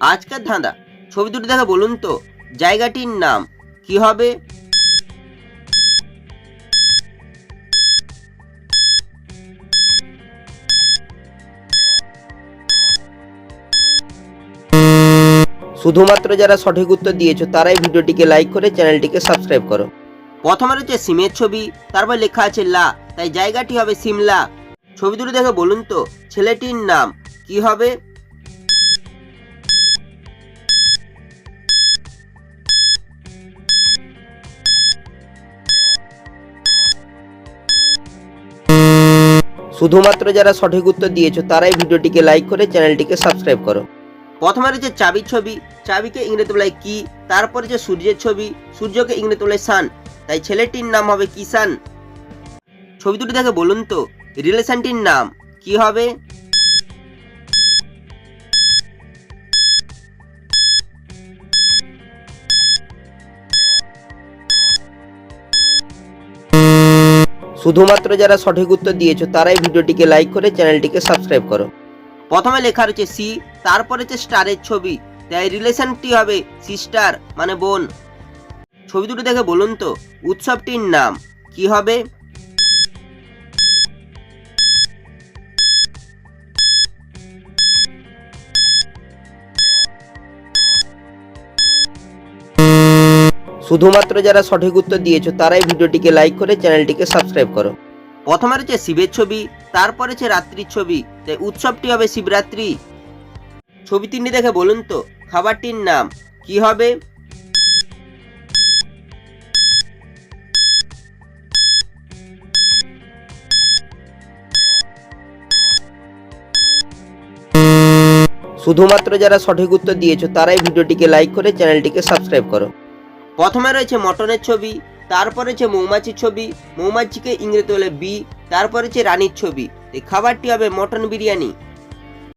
আজকের ধাঁধা, ছবি দুটি দেখে বলুন তো জায়গাটির নাম কি হবে? শুধুমাত্র যারা সঠিক উত্তর দিয়েছো তারাই ভিডিওটিকে লাইক করে চ্যানেলটিকে সাবস্ক্রাইব করো। প্রথমে রয়েছে সিমের ছবি, তারপর লেখা আছে লা, তাই জায়গাটি হবে সিমলা। ছবি দুটি দেখে বলুন তো ছেলেটির নাম কি হবে? শুধুমাত্র যারা সঠিক উত্তর দিয়েছো তারাই ভিডিওটিকে লাইক করে চ্যানেলটিকে সাবস্ক্রাইব করো। প্রথমে রয়েছে চাবির ছবি, চাবিকে ইংরেজিতে বলে কি, তারপরে যে সূর্যের ছবি, সূর্যকে ইংরেজিতে বলে সান, তাই ছেলেটির নাম হবে কিষান। ছবি দুটি দেখে বলুন তো রিলেশনটির নাম কি হবে? শুধুমাত্র যারা সঠিক উত্তর দিয়েছো তারাই ভিডিওটিকে লাইক করে চ্যানেলটিকে সাবস্ক্রাইব করো। প্রথমে লেখা রয়েছে সি, তারপরে হচ্ছে স্টারের ছবি, তাই রিলেশনটি হবে সিস্টার মানে বোন। ছবি দুটো দেখে বলুন তো উৎসবটির নাম কি হবে? শুধুমাত্র যারা সঠিক উত্তর দিয়েছো তারাই ভিডিওটিকে লাইক করে চ্যানেলটিকে সাবস্ক্রাইব করো। প্রথমে রয়েছে শিবের ছবি, তারপরে হচ্ছে রাত্রির ছবি, তাই উৎসবটি হবে শিবরাত্রি। ছবি তিনটি দেখে বলুন তো খাবারটির নাম কি হবে? শুধুমাত্র যারা সঠিক উত্তর দিয়েছো তারাই ভিডিওটিকে লাইক করে চ্যানেলটিকে সাবস্ক্রাইব করো। প্রথমে রয়েছে মটনের ছবি, তারপরে হচ্ছে মৌমাছির ছবি, মৌমাছিকে ইংরেজিতে বলে বি, তারপরে হচ্ছে রানীর ছবি, এই খাবারটি হবে মটন বিরিয়ানি।